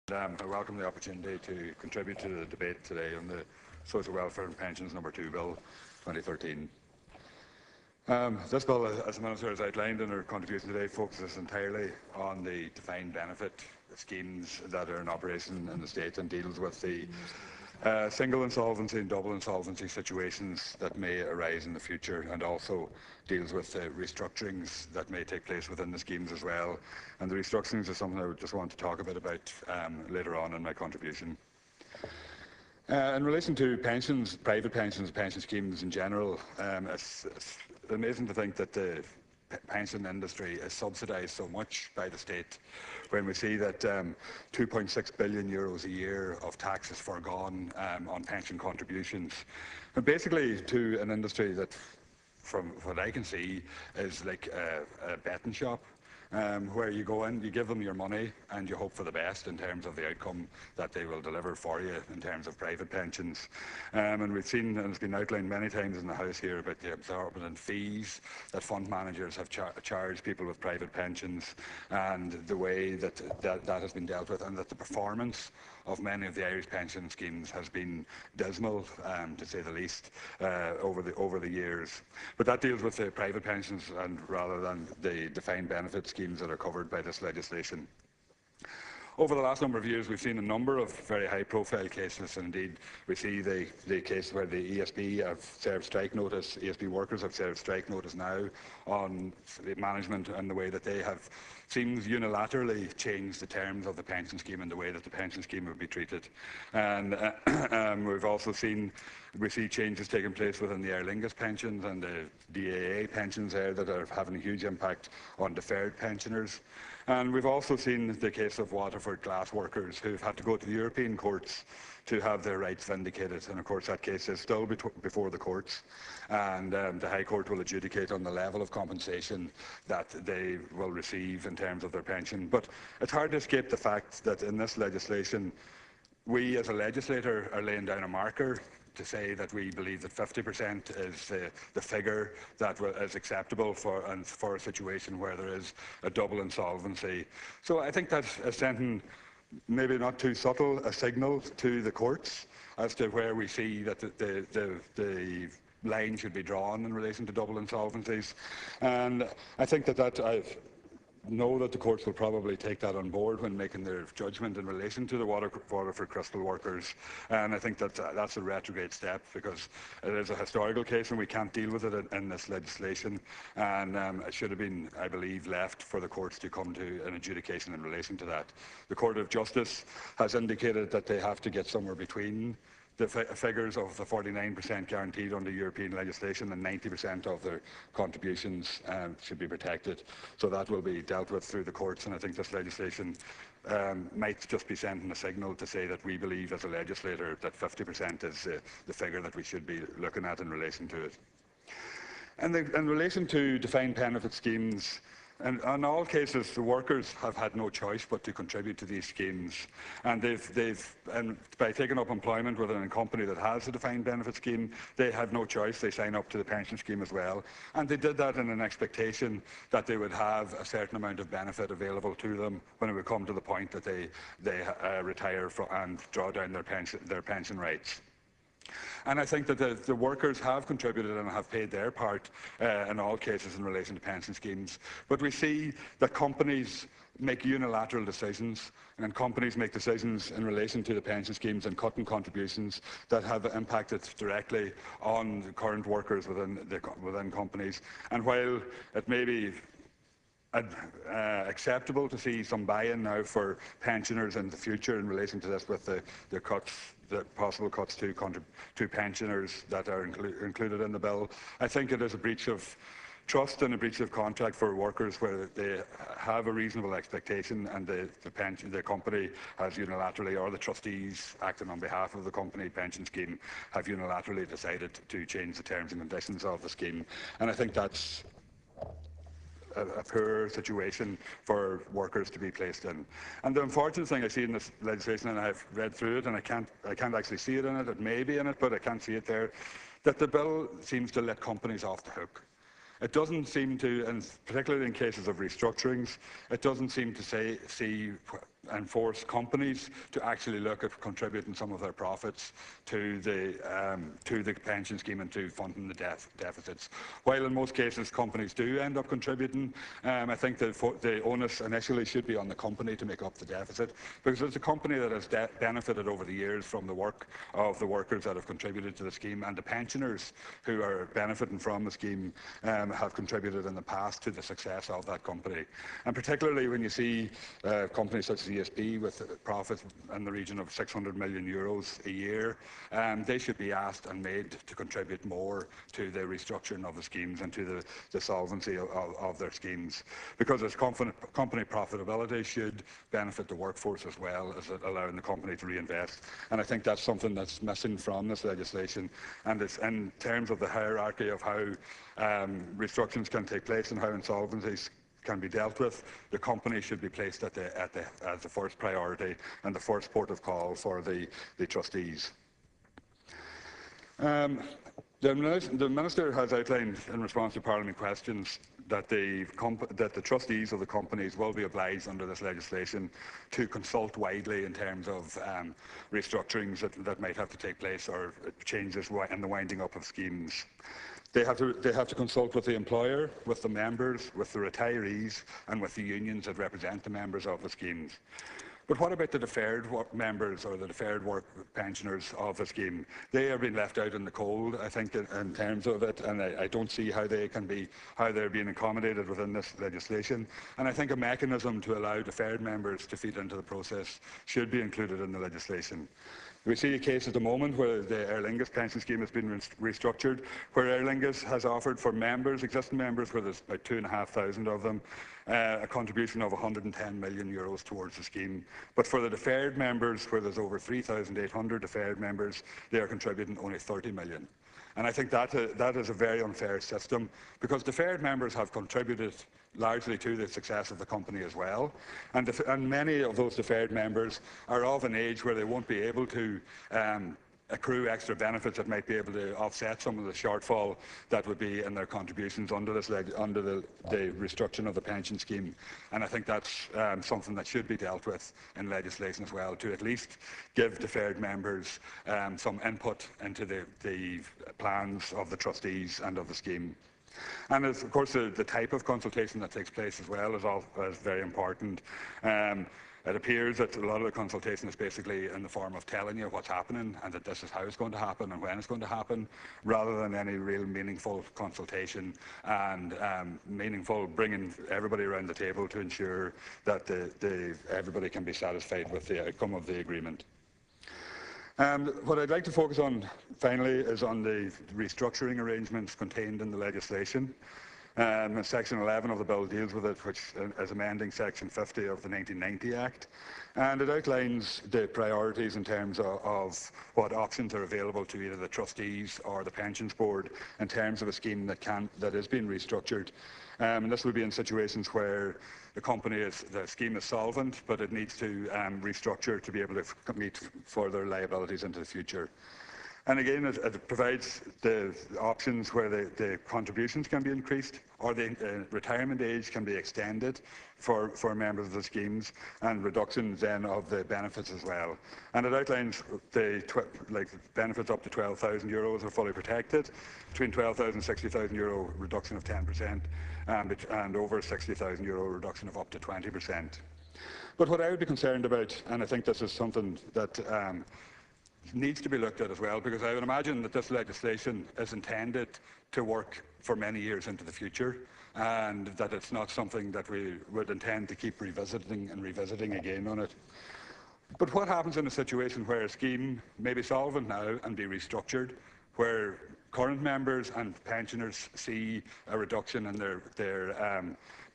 I welcome the opportunity to contribute to the debate today on the Social Welfare and Pensions Number 2 Bill 2013. This bill, as the Minister has outlined in her contribution today, focuses entirely on the defined benefit schemes that are in operation in the state and deals with the single insolvency and double insolvency situations that may arise in the future, and also deals with restructurings that may take place within the schemes as well. And the restructurings is something I would just want to talk a bit about later on in my contribution. In relation to pensions, private pensions, pension schemes in general, it's amazing to think that the pension industry is subsidised so much by the state when we see that 2.6 billion euros a year of tax is foregone on pension contributions. And basically to an industry that, from what I can see, is like a betting shop. Where you go in, you give them your money, and you hope for the best in terms of the outcome that they will deliver for you in terms of private pensions. And we've seen, and it's been outlined many times in the House here, about the exorbitant fees that fund managers have charged people with private pensions, and the way that has been dealt with, and that the performance of many of the Irish pension schemes has been dismal, to say the least, over the years. But that deals with the private pensions, and rather than the defined benefit schemes that are covered by this legislation. Over the last number of years, we've seen a number of very high-profile cases, and indeed we see the case where the ESB have served strike notice, ESB workers have served strike notice now on the management and the way that they have seems unilaterally changed the terms of the pension scheme and the way that the pension scheme would be treated. And we've also seen changes taking place within the Aer Lingus pensions and the DAA pensions there that are having a huge impact on deferred pensioners. And we've also seen the case of Waterford glass workers who've had to go to the European courts to have their rights vindicated. And of course that case is still before the courts, and the High Court will adjudicate on the level of compensation that they will receive in terms of their pension. But it's hard to escape the fact that in this legislation, we as a legislator are laying down a marker to say that we believe that 50% is the figure that is acceptable for a situation where there is a double insolvency. So I think that's sending, maybe not too subtle, a signal to the courts as to where we see that the line should be drawn in relation to double insolvencies. And I think I know that the courts will probably take that on board when making their judgment in relation to the Waterford Crystal workers. And I think that that's a retrograde step, because it is a historical case and we can't deal with it in this legislation. And it should have been, I believe, left for the courts to come to an adjudication in relation to that. The Court of Justice has indicated that they have to get somewhere between the figures of the 49% guaranteed under European legislation and 90% of their contributions should be protected. So that will be dealt with through the courts, and I think this legislation might just be sending a signal to say that we believe as a legislator that 50% is the figure that we should be looking at in relation to it. And in relation to defined benefit schemes, and in all cases, the workers have had no choice but to contribute to these schemes. And by taking up employment within a company that has a defined benefit scheme, they have no choice. They sign up to the pension scheme as well. And they did that in an expectation that they would have a certain amount of benefit available to them when it would come to the point that they retire and draw down their pension rights. And I think that the workers have contributed and have paid their part in all cases in relation to pension schemes. But we see that companies make unilateral decisions, and companies make decisions in relation to the pension schemes and cutting contributions that have impacted directly on the current workers within companies. And while it may be acceptable to see some buy-in now for pensioners in the future in relation to this, with the possible cuts to pensioners that are included in the bill, I think it is a breach of trust and a breach of contract for workers where they have a reasonable expectation and the company has unilaterally, or the trustees acting on behalf of the company pension scheme, have unilaterally decided to change the terms and conditions of the scheme. And I think that's a poor situation for workers to be placed in. And the unfortunate thing I see in this legislation, and I've read through it and I can't actually see it in it, it may be in it, but I can't see it there, that the bill seems to let companies off the hook. It doesn't seem to, and particularly in cases of restructurings, it doesn't seem to see and force companies to actually look at contributing some of their profits to the pension scheme and to funding the deficits. While in most cases companies do end up contributing, I think the onus initially should be on the company to make up the deficit, because it's a company that has benefited over the years from the work of the workers that have contributed to the scheme, and the pensioners who are benefiting from the scheme have contributed in the past to the success of that company. And particularly when you see companies such as ESB with profits in the region of 600 million euros a year, they should be asked and made to contribute more to the restructuring of the schemes and to the solvency of their schemes, because its company profitability should benefit the workforce as well as allowing the company to reinvest. And I think that's something that's missing from this legislation. And it's in terms of the hierarchy of how restructurings can take place and how insolvencies can be dealt with, the company should be placed as the first priority and the first port of call for the trustees. The Minister has outlined in response to Parliament questions that the trustees of the companies will be obliged under this legislation to consult widely in terms of restructurings that might have to take place or changes in the winding up of schemes. They have to consult with the employer, with the members, with the retirees, and with the unions that represent the members of the schemes. But what about the deferred work members or the deferred work pensioners of the scheme? They have been left out in the cold, I think, in terms of it, and I don't see how they're being accommodated within this legislation. And I think a mechanism to allow deferred members to feed into the process should be included in the legislation. We see a case at the moment where the Aer Lingus pension scheme has been restructured, where Aer Lingus has offered for members, existing members, where there's about 2,500 of them, a contribution of 110 million euros towards the scheme. But for the deferred members, where there's over 3,800 deferred members, they are contributing only 30 million. And I think that is a very unfair system, because deferred members have contributed largely to the success of the company as well. And many of those deferred members are of an age where they won't be able to accrue extra benefits that might be able to offset some of the shortfall that would be in their contributions under the restructuring of the pension scheme. And I think that's something that should be dealt with in legislation as well, to at least give deferred members some input into the plans of the trustees and of the scheme. And of course, the type of consultation that takes place as well is very important. It appears that a lot of the consultation is basically in the form of telling you what's happening and that this is how it's going to happen and when it's going to happen, rather than any real meaningful consultation and meaningful bringing everybody around the table to ensure that everybody can be satisfied with the outcome of the agreement. What I'd like to focus on finally is on the restructuring arrangements contained in the legislation. Section 11 of the bill deals with it, which is amending Section 50 of the 1990 Act, and it outlines the priorities in terms of what options are available to either the trustees or the pensions board in terms of a scheme that is being restructured. And this will be in situations where the scheme is solvent, but it needs to restructure to be able to meet further liabilities into the future. And again, it provides the options where the contributions can be increased, or the retirement age can be extended for members of the schemes, and reductions then of the benefits as well. And it outlines benefits up to 12,000 euros are fully protected, between 12,000 and 60,000 euro reduction of 10%, and over 60,000 euro reduction of up to 20%. But what I would be concerned about, and I think this is something that needs to be looked at as well, because I would imagine that this legislation is intended to work for many years into the future, and that it's not something that we would intend to keep revisiting and revisiting again on it. But what happens in a situation where a scheme may be solvent now and be restructured, where current members and pensioners see a reduction in their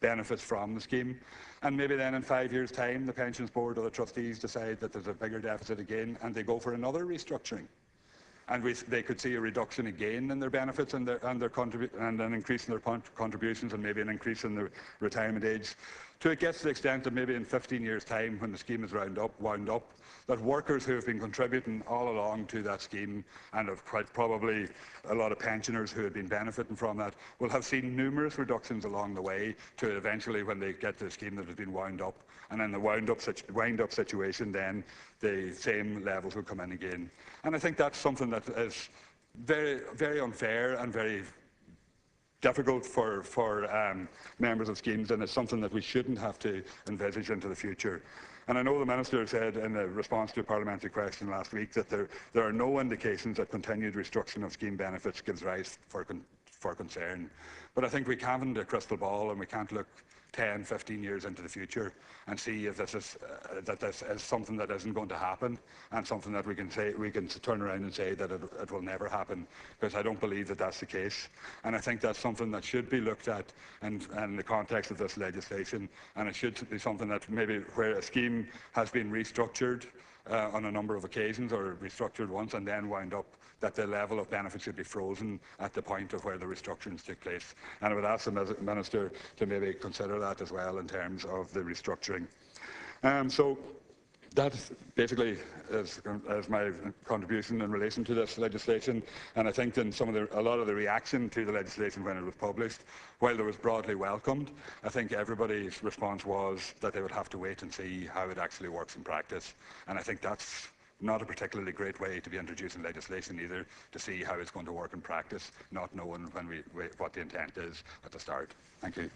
benefits from the scheme, and maybe then in 5 years' time the pensions board or the trustees decide that there's a bigger deficit again and they go for another restructuring, and they could see a reduction again in their benefits and an increase in their contributions, and maybe an increase in the retirement age. to it gets to the extent that maybe in 15 years' time, when the scheme is wound up, that workers who have been contributing all along to that scheme, and have quite probably a lot of pensioners who have been benefiting from that, will have seen numerous reductions along the way to eventually, when they get to the scheme that has been wound up, and in the wind up situation, then the same levels will come in again. And I think that's something that is very, very unfair and very difficult for members of schemes, and it's something that we shouldn't have to envisage into the future. And I know the Minister said in a response to a parliamentary question last week that there are no indications that continued restriction of scheme benefits gives rise for concern. But I think we haven't a crystal ball, and we can't look 10, 15 years into the future and see if this is something that isn't going to happen, and something that we can turn around and say that it will never happen, because I don't believe that that's the case. And I think that's something that should be looked at in the context of this legislation, and it should be something that maybe where a scheme has been restructured on a number of occasions, or restructured once and then wound up, that the level of benefit should be frozen at the point of where the restructurings took place. And I would ask the Minister to maybe consider that as well in terms of the restructuring. So that basically is my contribution in relation to this legislation. And I think in a lot of the reaction to the legislation when it was published, while it was broadly welcomed, I think everybody's response was that they would have to wait and see how it actually works in practice. And I think that's not a particularly great way to be introducing legislation either, to see how it's going to work in practice, not knowing what the intent is at the start. Thank you.